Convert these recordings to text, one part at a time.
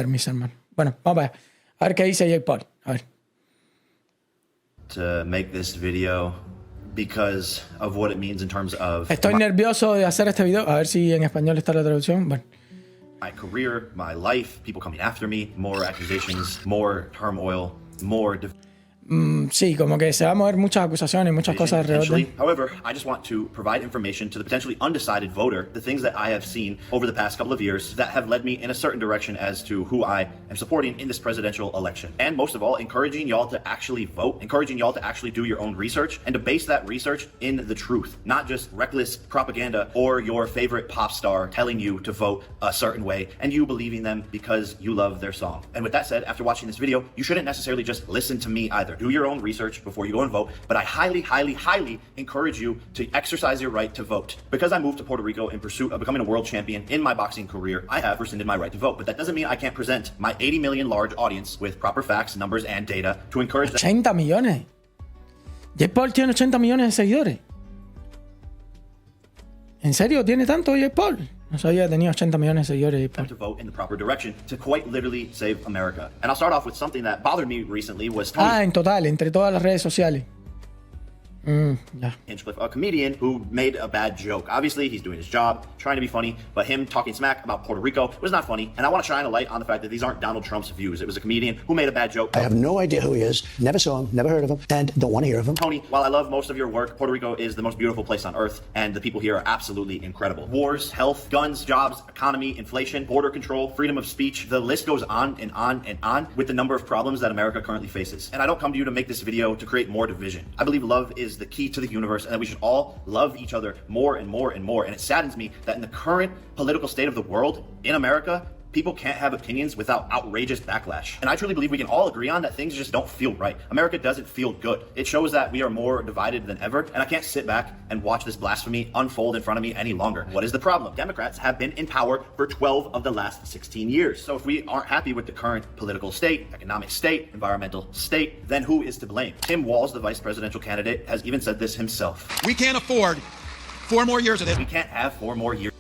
mis hermanos. Bueno, vamos a ver qué dice Jake Paul. A ver. To make this video because of what it means in terms of Estoy nervioso de hacer este video. A ver si en español está la traducción. Bueno. My career, my life, people coming after me, more accusations, more turmoil, more sí, como que se va a mover muchas acusaciones, muchas cosas alrededor. However, I just want to provide information to the potentially undecided voter, the things that I have seen over the past couple of years that have led me in a certain direction as to who I am supporting in this presidential election. And most of all, encouraging y'all to actually vote, encouraging y'all to actually do your own research and to base that research in the truth, not just reckless propaganda or your favorite pop star telling you to vote a certain way and you believing them because you love their song. And with that said, after watching this video, you shouldn't necessarily just listen to me either. Do your own research before you go and vote, but I highly, highly, highly encourage you to exercise your right to vote. Because I moved to Puerto Rico in pursuit of becoming a world champion in my boxing career, I have rescinded my right to vote, but that doesn't mean I can't present my 80 million large audience with proper facts, numbers, and data to encourage them. 80 millones. Jake Paul tiene 80 millones de seguidores. ¿En serio tiene tanto Jake Paul? No sabía que tenía 80 millones de seguidores. To vote in the proper direction to quite literally save America. And I'll start off with something that bothered me recently was en total, entre todas las redes sociales. Hinchcliffe, a comedian who made a bad joke. Obviously, he's doing his job, trying to be funny, but him talking smack about Puerto Rico was not funny. And I want to shine a light on the fact that these aren't Donald Trump's views. It was a comedian who made a bad joke. I have no idea who he is, never saw him, never heard of him, and don't want to hear of him. Tony, while I love most of your work, Puerto Rico is the most beautiful place on earth, and the people here are absolutely incredible. Wars, health, guns, jobs, economy, inflation, border control, freedom of speech, the list goes on and on and on with the number of problems that America currently faces. And I don't come to you to make this video to create more division. I believe love is the key to the universe, and that we should all love each other more and more and more. And it saddens me that in the current political state of the world, in America, people can't have opinions without outrageous backlash. And I truly believe we can all agree on that things just don't feel right. America doesn't feel good. It shows that we are more divided than ever, and I can't sit back and watch this blasphemy unfold in front of me any longer. What is the problem? Democrats have been in power for 12 of the last 16 years. So if we aren't happy with the current political state, economic state, environmental state, then who is to blame? Tim Walz, the vice presidential candidate, has even said this himself. We can't afford 4 more years of this. We can't have 4 more years.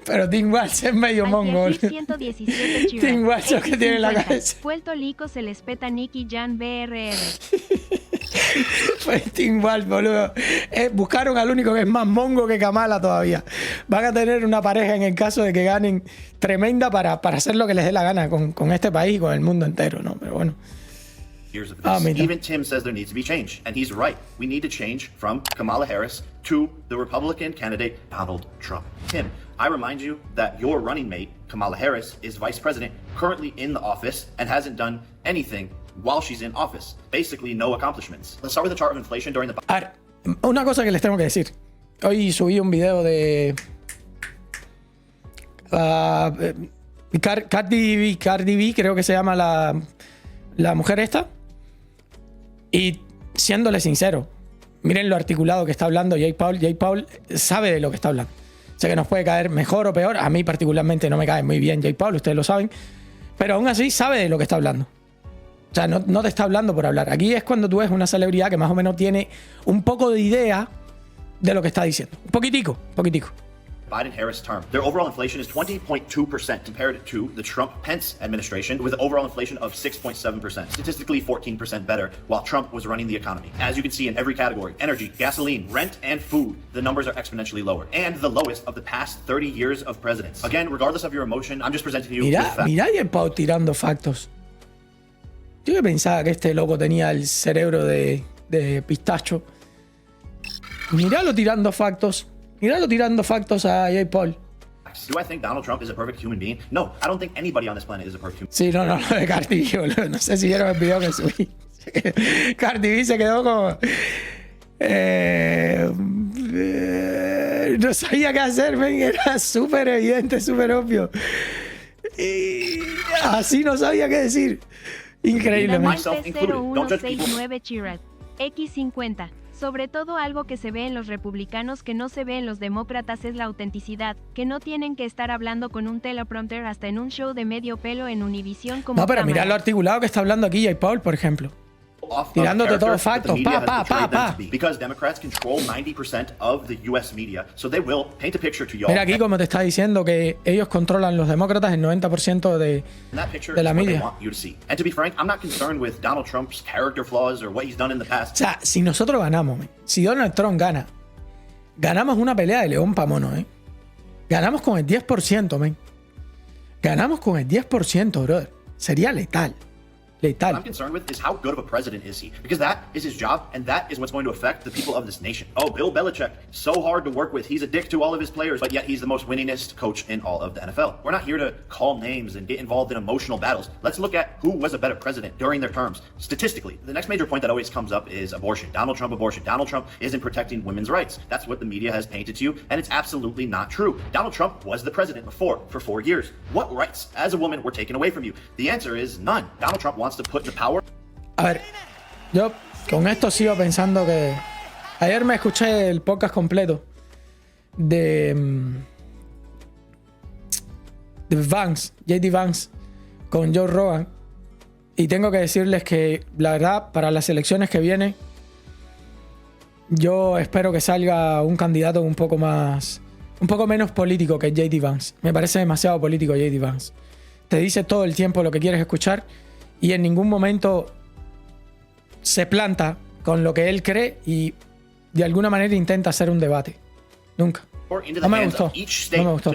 Pero Tim Walz es medio mongol. Tim Walz lo que tiene en la cabeza. Puerto Rico se les peta Nicky Jan BRR. Pues Tim Walz, boludo. Buscaron al único que es más mongo que Kamala todavía. Van a tener una pareja en el caso de que ganen tremenda para hacer lo que les dé la gana con este país y con el mundo entero, ¿no? Pero bueno. Years of this. Even Tim says there needs to be change, and he's right. We need to change from Kamala Harris to the Republican candidate Donald Trump. Tim, I remind you that your running mate, Kamala Harris, is vice president, currently in the office, and hasn't done anything while she's in office. Basically, no accomplishments. Let's start with the chart of inflation during the... A ver, una cosa que les tengo que decir. Hoy subí un video de... Cardi B, creo que se llama la mujer esta. Y siéndole sincero, miren lo articulado que está hablando Jake Paul. Jake Paul sabe de lo que está hablando. Sé que nos puede caer mejor o peor. A mí particularmente no me cae muy bien Jake Paul, ustedes lo saben. Pero aún así sabe de lo que está hablando. O sea, no te está hablando por hablar. Aquí es cuando tú ves una celebridad que más o menos tiene un poco de idea de lo que está diciendo. Un poquitico. Biden-Harris term. Their overall inflation is 20.2% compared to the Trump-Pence administration with an overall inflation of 6.7%. Statistically 14% better while Trump was running the economy. As you can see in every category, energy, gasoline, rent, and food, the numbers are exponentially lower. And the lowest of the past 30 years of presidents. Again, regardless of your emotion, I'm just presenting you with facts. Mirá y el Pau tirando factos. Yo que pensaba que este loco tenía el cerebro de pistacho. Miralo tirando factos. Miralo tirando factos a Jake Paul. Do I think Donald Trump is a perfect human being? No, I don't think anybody on this planet is a perfect human being. Sí, no, lo de Cardi B, boludo. No sé si vieron el video que subí. Cardi B se quedó como... no sabía qué hacer, men. Era súper evidente, súper obvio. Y así no sabía qué decir. Increíble, men. P0169 Chirat. X50. Sobre todo algo que se ve en los republicanos que no se ve en los demócratas es la autenticidad, que no tienen que estar hablando con un teleprompter hasta en un show de medio pelo en Univisión como No, pero Kamala. mirad lo articulado que está hablando aquí Jake Paul, por ejemplo. off tirándote of todos character that the factos, media pa, has pa, portrayed pa, them to be. Because Democrats control 90% of the US media, so they will paint a picture to y'all. Mira aquí como te está diciendo que ellos controlan los demócratas el 90% de la media. And to be frank, I'm not concerned with Donald Trump's character flaws or what he's done in the O past. sea, si nosotros ganamos, si Donald Trump gana, ganamos una pelea de león pa' mono, ganamos con el 10%, ganamos con el 10%, brother. Sería letal. What I'm concerned with is how good of a president is he? Because that is his job, and that is what's going to affect the people of this nation. Oh, Bill Belichick, so hard to work with. He's a dick to all of his players, but yet he's the most winningest coach in all of the NFL. We're not here to call names and get involved in emotional battles. Let's look at who was a better president during their terms. Statistically, the next major point that always comes up is abortion. Donald Trump abortion. Donald Trump isn't protecting women's rights. That's what the media has painted to you, and it's absolutely not true. Donald Trump was the president before, for 4 years. What rights as a woman were taken away from you? The answer is none. Donald Trump wants to put the power. A ver, yo con esto sigo pensando que... Ayer me escuché el podcast completo de Vance, JD Vance, con Joe Rogan. Y tengo que decirles que, la verdad, para las elecciones que vienen, yo espero que salga un candidato un poco menos político que JD Vance. Me parece demasiado político JD Vance. Te dice todo el tiempo lo que quieres escuchar y en ningún momento se planta con lo que él cree y de alguna manera intenta hacer un debate. Nunca. No me gustó. No me gustó.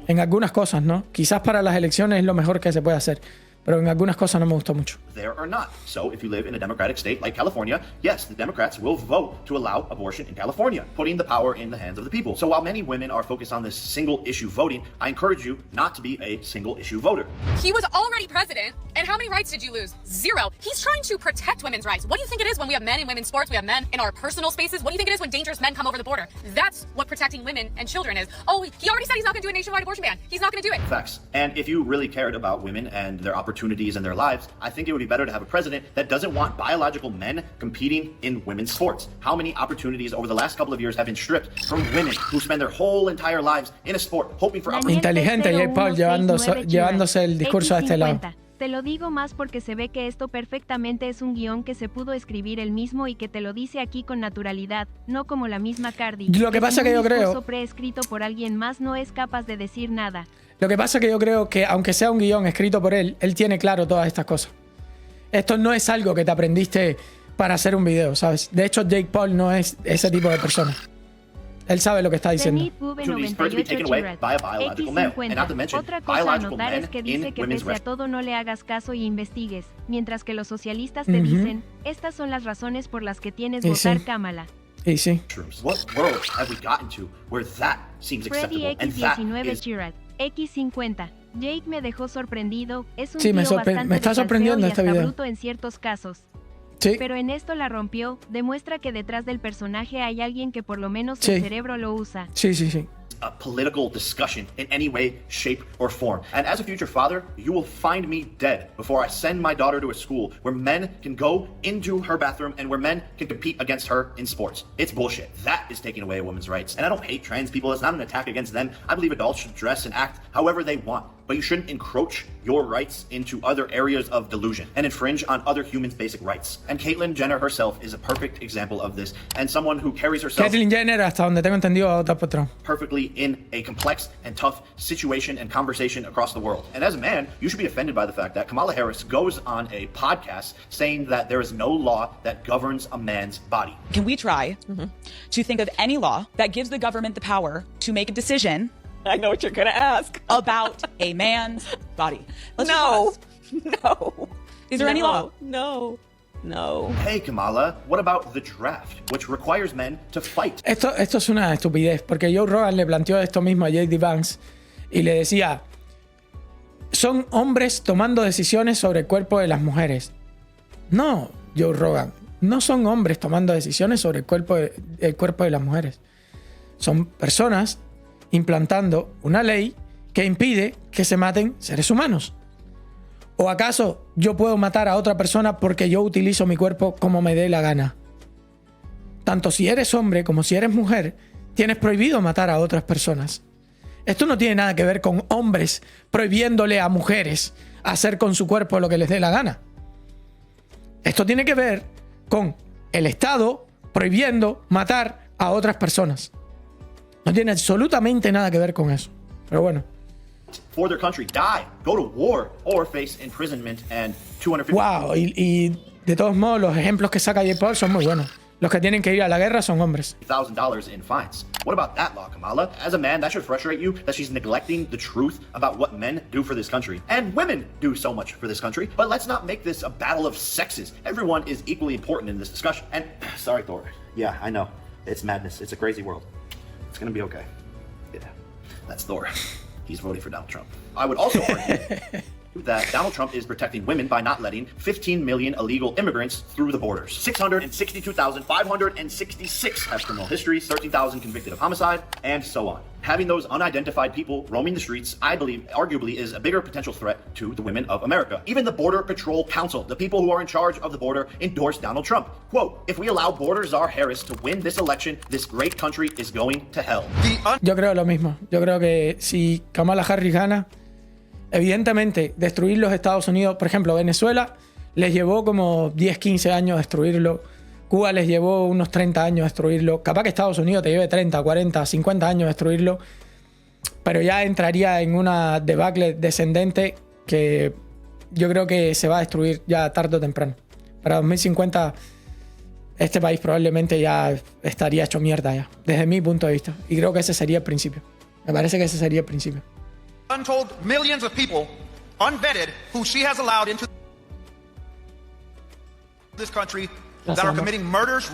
En algunas cosas, ¿no? Quizás para las elecciones es lo mejor que se puede hacer. Pero en algunas cosas no me gustó mucho. There or not. So if you live in a democratic state like California, yes, the Democrats will vote to allow abortion in California, putting the power in the hands of the people. So while many women are focused on this single issue voting, I encourage you not to be a single issue voter. He was already president, and how many rights did you lose? 0. He's trying to protect women's rights. What do you think it is when we have men in women's sports, we have men in our personal spaces? What do you think it is when dangerous men come over the border? That's what protecting women and children is. Oh, he already said he's not going to do a nationwide abortion ban. He's not going to do it. Facts. And if you really cared about women and their opportunities and their lives, I think it would be better to have a president that doesn't want biological men competing in women's sports. How many opportunities over the last couple of years have been stripped from women who spend their whole entire lives in a sport hoping for opportunities? Inteligente, J. Paul, llevándose el discurso a este lado. Te lo digo más porque se ve que esto perfectamente es un guión que se pudo escribir él mismo y que te lo dice aquí con naturalidad, no como la misma Cardi. Lo que pasa que yo creo... Un discurso preescrito por alguien más no es capaz de decir nada. Lo que pasa que yo creo que, aunque sea un guión escrito por él, él tiene claro todas estas cosas. Esto no es algo que te aprendiste para hacer un video, ¿sabes? De hecho, Jake Paul no es ese tipo de persona. Él sabe lo que está diciendo. Otra cosa a notar es que dice que pese a todo no le hagas caso y investigues, mientras que los socialistas te dicen, estas son las razones por las que tienes votar Kamala. Y sí. What world have we gotten to where that seems acceptable and that X19 is... Chirag, X50. Jake me dejó sorprendido. Es un sí, tío bastante me está sorprendiendo este video. bruto en ciertos casos. Sí. Pero en esto la rompió, demuestra que detrás del personaje hay alguien que por lo menos el cerebro lo usa. Sí, sí, sí. A political discussion in any way, shape, or form. And as a future father, you will find me dead before I send my daughter to a school where men can go into her bathroom and where men can compete against her in sports. It's bullshit. That is taking away women's rights. And I don't hate trans people. It's not an attack against them. I believe adults should dress and act however they want. But you shouldn't encroach your rights into other areas of delusion and infringe on other humans' basic rights. And Caitlyn Jenner herself is a perfect example of this, and someone who carries herself Caitlyn Jenner, hasta donde tengo entendido, a otra patrón. perfectly in a complex and tough situation and conversation across the world. And as a man, you should be offended by the fact that Kamala Harris goes on a podcast saying that there is no law that governs a man's body. Can we try to think of any law that gives the government the power to make a decision? I know what you're going to ask. About a man's body. No. Is there any law? No. Hey, Kamala, what about the draft, which requires men to fight? Esto es una estupidez, porque Joe Rogan le planteó esto mismo a JD Vance y le decía, son hombres tomando decisiones sobre el cuerpo de las mujeres. No, Joe Rogan, no son hombres tomando decisiones sobre el cuerpo de las mujeres. Son personas implantando una ley que impide que se maten seres humanos. ¿O acaso yo puedo matar a otra persona porque yo utilizo mi cuerpo como me dé la gana? Tanto si eres hombre como si eres mujer, tienes prohibido matar a otras personas. Esto no tiene nada que ver con hombres prohibiéndole a mujeres hacer con su cuerpo lo que les dé la gana. Esto tiene que ver con el Estado prohibiendo matar a otras personas. No tiene absolutamente nada que ver con eso. Pero bueno. For their country, die, go to war, or face imprisonment and 250. Wow, y de todos modos los ejemplos que saca Jake Paul son muy buenos. Los que tienen que ir a la guerra son hombres. $1,000 in fines. What about that law, Kamala? As a man, that should frustrate you that she's neglecting the truth about what men do for this country. And women do so much for this country. But let's not make this a battle of sexes. Everyone is equally important in this discussion. And sorry, Thor. Yeah, I know. It's madness. It's a crazy world. It's gonna be okay. Yeah, that's Thor. He's voting for Donald Trump. I would also argue that Donald Trump is protecting women by not letting 15 million illegal immigrants through the borders. 662,566 have criminal histories, 13,000 convicted of homicide, and so on. Having those unidentified people roaming the streets, I believe, arguably is a bigger potential threat to the women of America. Even the Border Patrol Council, the people who are in charge of the border, endorsed Donald Trump. Quote, if we allow Border Czar Harris to win this election, this great country is going to hell. Yo creo lo mismo. Yo creo que si Kamala Harris gana, evidentemente, destruir los Estados Unidos, por ejemplo, Venezuela, les llevó como 10, 15 años destruirlo. Cuba les llevó unos 30 años destruirlo. Capaz que Estados Unidos te lleve 30, 40, 50 años destruirlo. Pero ya entraría en una debacle descendente que yo creo que se va a destruir ya tarde o temprano. Para 2050 este país probablemente ya estaría hecho mierda ya, desde mi punto de vista. Y creo que ese sería el principio. Me parece que ese sería el principio. Untold millions of people, unvetted, who she has allowed into this country that are committing murders,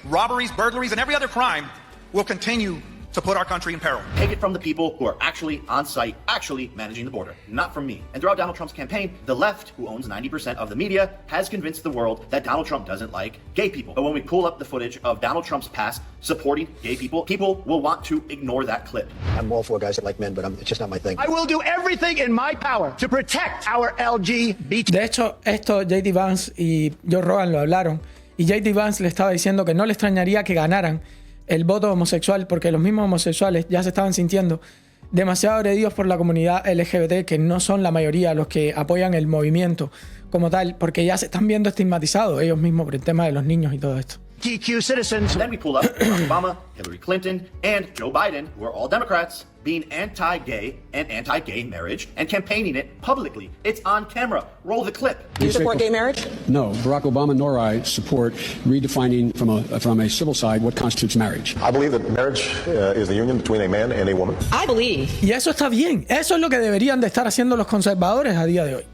robberies, burglaries, and every other crime will continue to put our country in peril. Take it from the people who are actually on site, actually managing the border, not from me. And throughout Donald Trump's campaign, the left, who owns 90% of the media, has convinced the world that Donald Trump doesn't like gay people. But when we pull up the footage of Donald Trump's past supporting gay people, people will want to ignore that clip. I'm all for guys that like men, but it's just not my thing. I will do everything in my power to protect our LGBT. De hecho, esto J.D. Vance y Joe Rogan lo hablaron. Y J.D. Vance le estaba diciendo que no le extrañaría que ganaran el voto homosexual, porque los mismos homosexuales ya se estaban sintiendo demasiado agredidos por la comunidad LGBT, que no son la mayoría los que apoyan el movimiento como tal, porque ya se están viendo estigmatizados ellos mismos por el tema de los niños y todo esto. LGBTQ citizens. Then we pull up Barack Obama, Hillary Clinton, and Joe Biden, who are all Democrats, being anti-gay and anti-gay marriage and campaigning it publicly. It's on camera. Roll the clip. Do you support gay marriage? No, Barack Obama nor I support redefining from a civil side what constitutes marriage. I believe that marriage is the union between a man and a woman. I believe. Y eso está bien. Eso es lo que deberían de estar haciendo los conservadores a día de hoy.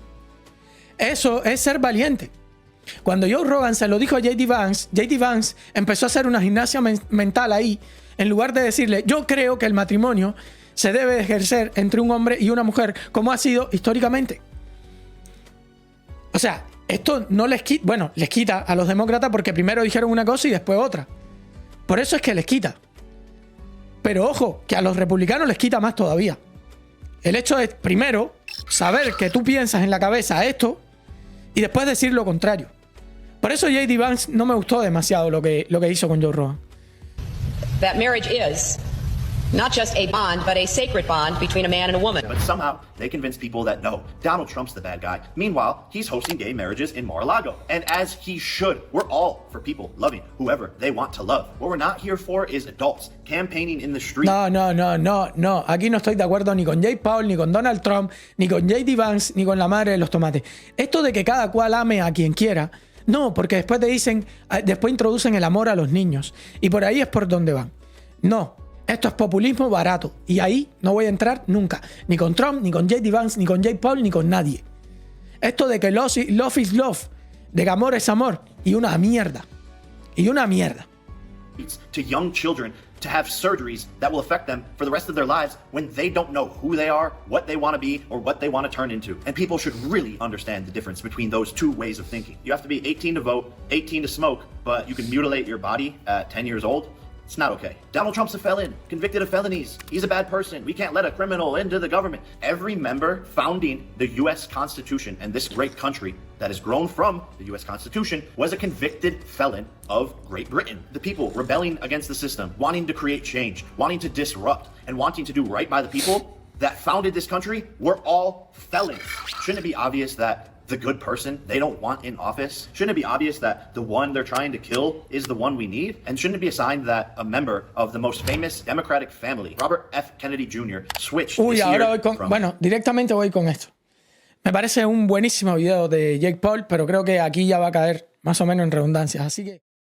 Eso es ser valiente. Cuando Joe Rogan se lo dijo a J.D. Vance empezó a hacer una gimnasia mental ahí, en lugar de decirle, yo creo que el matrimonio se debe de ejercer entre un hombre y una mujer, como ha sido históricamente. O sea, esto no les quita, bueno, les quita a los demócratas porque primero dijeron una cosa y después otra. Por eso es que les quita. Pero ojo, que a los republicanos les quita más todavía. El hecho es, primero, saber que tú piensas en la cabeza esto y después decir lo contrario. Por eso J.D. Vance no me gustó demasiado lo que hizo con Joe Rogan. That marriage is not just a bond, but a sacred bond between a man and a woman. But somehow they convince people that no, Donald Trump's the bad guy. Meanwhile, he's hosting gay marriages in Mar-a-Lago. And as he should, we're all for people loving whoever they want to love. What we're not here for is adults campaigning in the street. No. Aquí no estoy de acuerdo ni con Jake Paul, ni con Donald Trump, ni con J.D. Vance, ni con la madre de los tomates. Esto de que cada cual ame a quien quiera, no, porque después te dicen, después introducen el amor a los niños. Y por ahí es por donde van. No. Esto es populismo barato. Y ahí no voy a entrar nunca. Ni con Trump, ni con J.D. Vance, ni con Jake Paul, ni con nadie. Esto de que love is love, de que amor es amor. Y una mierda. To young children to have surgeries that will affect them for the rest of their lives when they don't know who they are, what they want to be, or what they want to turn into. And people should really understand the difference between those two ways of thinking. You have to be 18 to vote, 18 to smoke, but you can mutilate your body at 10 years old. It's not okay. Donald Trump's a felon, convicted of felonies. He's a bad person. We can't let a criminal into the government. Every member founding the U.S. Constitution and this great country that has grown from the U.S. Constitution was a convicted felon of Great Britain. The people rebelling against the system, wanting to create change, wanting to disrupt, and wanting to do right by the people that founded this country were all felons. Shouldn't it be obvious that the good person they don't want in office? Shouldn't it be obvious that the one they're trying to kill is the one we need? And shouldn't it be a sign that a member of the most famous Democratic family, Robert F. Kennedy Jr., switched this ahora year voy con, from... bueno, directamente voy con esto. Me parece un buenísimo video de Jake Paul, pero creo que aquí ya va a caer más o menos en redundancias, así que